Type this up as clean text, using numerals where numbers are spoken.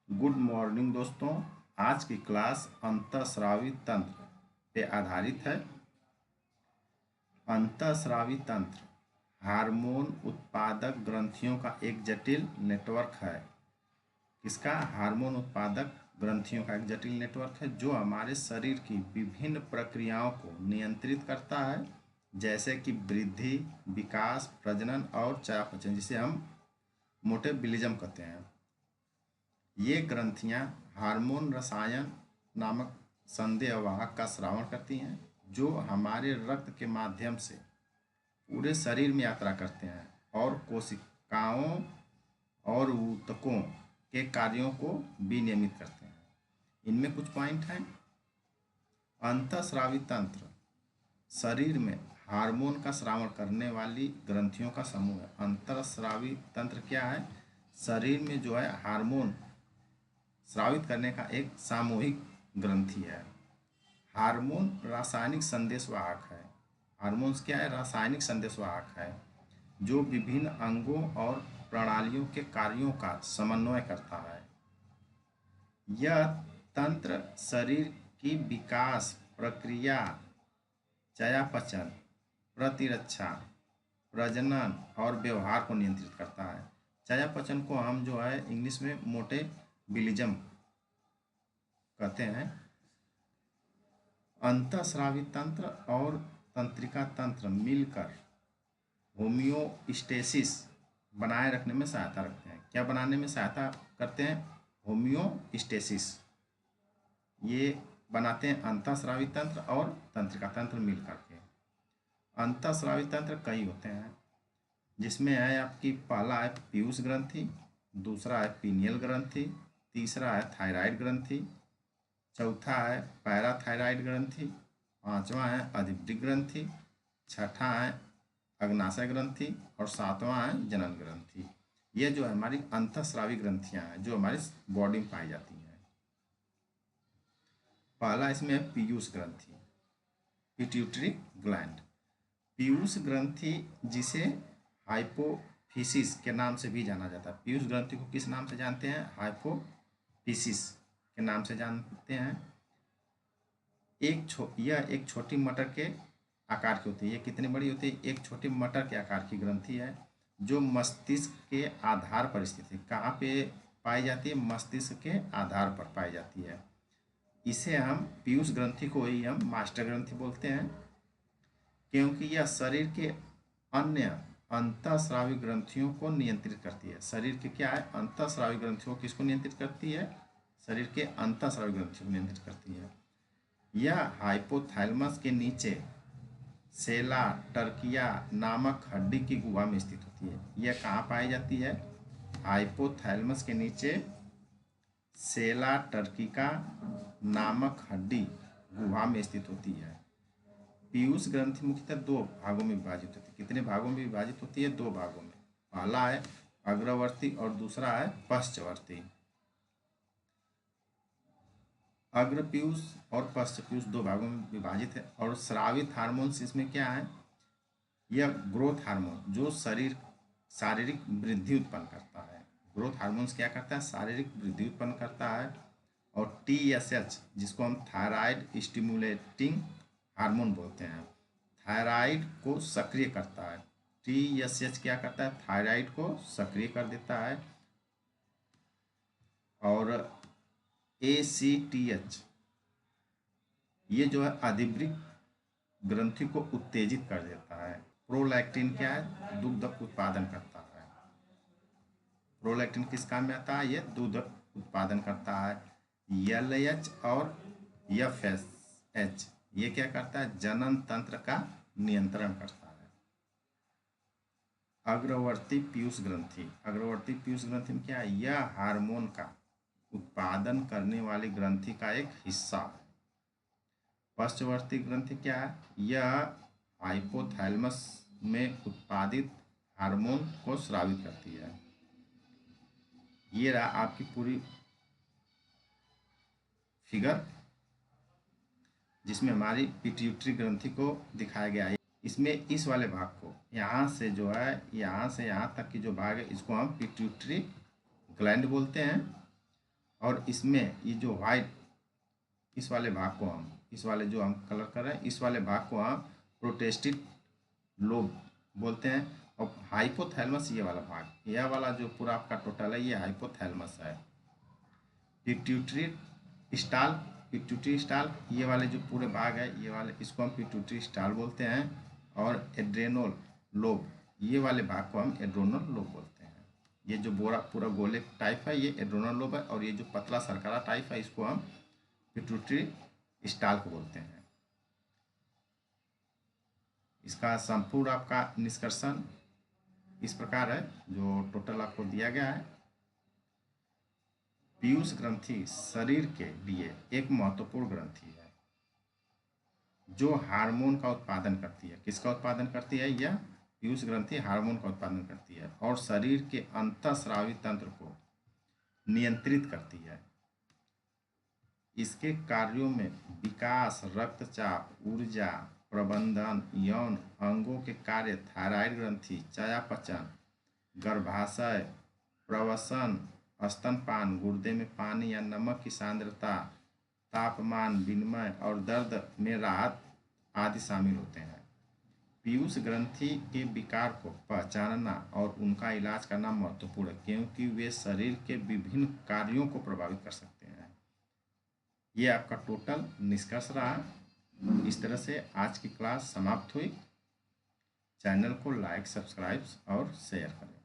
Good morning दोस्तों। आज की क्लास अंतःस्रावी तंत्र पे आधारित है। अंतःस्रावी तंत्र हार्मोन उत्पादक ग्रंथियों का एक जटिल नेटवर्क है। किसका? हार्मोन उत्पादक ग्रंथियों का एक जटिल नेटवर्क है जो हमारे शरीर की विभिन्न प्रक्रियाओं को नियंत्रित करता है, जैसे कि वृद्धि, विकास, प्रजनन और चयापचय, जिसे हम मेटाबॉलिज्म कहते हैं। ये ग्रंथियां हार्मोन रसायन नामक संदेहवाहक का स्रावन करती हैं, जो हमारे रक्त के माध्यम से पूरे शरीर में यात्रा करते हैं और कोशिकाओं और ऊतकों के कार्यों को विनियमित करते हैं। इनमें कुछ पॉइंट हैं। अंतःस्रावी तंत्र शरीर में हार्मोन का स्रावन करने वाली ग्रंथियों का समूह है। अंतःस्रावी तंत्र क्या है? शरीर में जो है हार्मोन स्रावित करने का एक सामूहिक ग्रंथि है। हार्मोन रासायनिक संदेशवाहक है। हार्मोन्स क्या है? रासायनिक संदेशवाहक है जो विभिन्न अंगों और प्रणालियों के कार्यों का समन्वय करता है। यह तंत्र शरीर की विकास प्रक्रिया, चयापचय, प्रतिरक्षा, प्रजनन और व्यवहार को नियंत्रित करता है। चयापचय को हम जो है इंग्लिश में मेटाबॉलिज्म कहते हैं। अंतःस्रावी तंत्र और तंत्रिका तंत्र मिलकर होमियोस्टेसिस बनाए रखने में सहायता रखते हैं। क्या बनाने में सहायता करते हैं? होमियोस्टेसिस ये बनाते हैं अंतःस्रावी तंत्र और तंत्रिका तंत्र मिलकर के। अंतःस्रावी तंत्र कई होते हैं, जिसमें है आपकी पहला है पीयूष ग्रंथि, दूसरा है पीनियल ग्रंथि, तीसरा है थायराइड ग्रंथि, चौथा है पैराथायराइड ग्रंथि, पांचवा है अधिवृक्क ग्रंथि, छठा है अग्नाशय ग्रंथि और सातवां है जनन ग्रंथि। ये जो है हमारी अंतःस्रावी ग्रंथियां हैं जो हमारी बॉडी में पाई जाती हैं। पहला इसमें है पीयूष ग्रंथि, पिट्यूटरी ग्लैंड। पीयूष ग्रंथि जिसे हाइपोफिसिस के नाम से भी जाना जाता है। पीयूष ग्रंथि को किस नाम से जानते हैं? हाइपोफिसिस के नाम से जानते हैं। यह एक छोटी मटर के आकार की होती है। ये कितनी बड़ी होती है? एक छोटी मटर के आकार की ग्रंथि है जो मस्तिष्क के आधार पर स्थित है। कहाँ पे पाई जाती है? मस्तिष्क के आधार पर पाई जाती है। इसे हम पीयूष ग्रंथि को ही हम मास्टर ग्रंथि बोलते हैं, क्योंकि यह शरीर के अन्य अंतःस्रावी ग्रंथियों को नियंत्रित करती है। शरीर के क्या है? अंतःस्रावी ग्रंथियों को किसको नियंत्रित करती है? शरीर के अंतःस्रावी ग्रंथियों को नियंत्रित करती है। यह हाइपोथैलेमस के नीचे सेला टर्किया नामक हड्डी की गुहा में स्थित होती है। यह कहाँ पाई जाती है? हाइपोथैलेमस के नीचे सेला टर्किका नामक हड्डी गुहा में स्थित होती है। पीयूष ग्रंथि मुख्यतः दो भागों में विभाजित होती है। कितने भागों में विभाजित होती है? दो भागों में। पहला है अग्रवर्ती और दूसरा है पश्चवर्ती। अग्र पीयूष और पश्च पीयूष दो भागों में विभाजित है। और स्रावित हार्मोन्स इसमें क्या है? यह ग्रोथ हार्मोन जो शारीरिक वृद्धि उत्पन्न करता है। ग्रोथ हार्मोन्स क्या करता है? शारीरिक वृद्धि उत्पन्न करता है। और TSH जिसको हम थायराइड स्टिमुलेटिंग हार्मोन बोलते हैं, थायराइड को सक्रिय करता है। TSH क्या करता है? थायराइड को सक्रिय कर देता है। और ACTH ये जो है अधिवृक्क ग्रंथि को उत्तेजित कर देता है। प्रोलैक्टिन क्या है? दुग्ध उत्पादन करता है। प्रोलैक्टिन किस काम में आता है? ये दूध उत्पादन करता है। LH और FSH ये क्या करता है? जनन तंत्र का नियंत्रण करता है। अग्रवर्ती पीयूष ग्रंथि, अग्रवर्ती पीयूष ग्रंथि में क्या है? यह हार्मोन का उत्पादन करने वाली ग्रंथि का एक हिस्सा है। पश्चवर्ती ग्रंथि क्या है? यह हाइपोथैलेमस में उत्पादित हार्मोन को स्रावित करती है। ये रहा आपकी पूरी फिगर, जिसमें हमारी पिट्यूटरी ग्रंथि को दिखाया गया है। इसमें इस वाले भाग को यहाँ से जो है, यहाँ से यहाँ तक की जो भाग है, इसको हम पिट्यूटरी ग्लैंड बोलते हैं। और इसमें ये जो वाइट इस वाले भाग को इस वाले जो हम कलर कर रहे हैं इस वाले भाग को हम प्रोस्टेट लोब बोलते हैं। और हाइपोथैलेमस ये वाला भाग, यह वाला जो पूरा आपका टोटल है ये हाइपोथैलेमस है। पिट्यूटरी स्टाल, पिट्यूटरी स्टाल ये वाले जो पूरे भाग है ये वाले, इसको हम पिट्यूटरी स्टाल बोलते हैं। और एड्रेनल लोब ये वाले भाग को हम एड्रेनल लोब बोलते हैं। ये जो पूरा गोले टाइप है ये एड्रेनल लोब है, और ये जो पतला सरकरा टाइप है इसको हम पिट्यूटरी स्टाल को बोलते हैं। इसका संपूर्ण आपका निष्कर्षण इस प्रकार है जो टोटल आपको दिया गया है। पीयूष ग्रंथि शरीर के लिए एक महत्वपूर्ण ग्रंथि है जो हार्मोन का उत्पादन करती है। किसका उत्पादन करती है? यह पीयूष ग्रंथि हार्मोन का उत्पादन करती है और शरीर के अंतःस्रावी तंत्र को नियंत्रित करती है। इसके कार्यों में विकास, रक्तचाप, ऊर्जा प्रबंधन, यौन अंगों के कार्य, थायराइड ग्रंथि, चयापचय, गर्भाशय, प्रवसन, स्तनपान, गुर्दे में पानी या नमक की सांद्रता, तापमान विनिमय और दर्द में राहत आदि शामिल होते हैं। पीयूष ग्रंथि के विकार को पहचानना और उनका इलाज करना महत्वपूर्ण है क्योंकि वे शरीर के विभिन्न कार्यों को प्रभावित कर सकते हैं। ये आपका टोटल निष्कर्ष रहा। इस तरह से आज की क्लास समाप्त हुई। चैनल को लाइक, सब्सक्राइब और शेयर करें।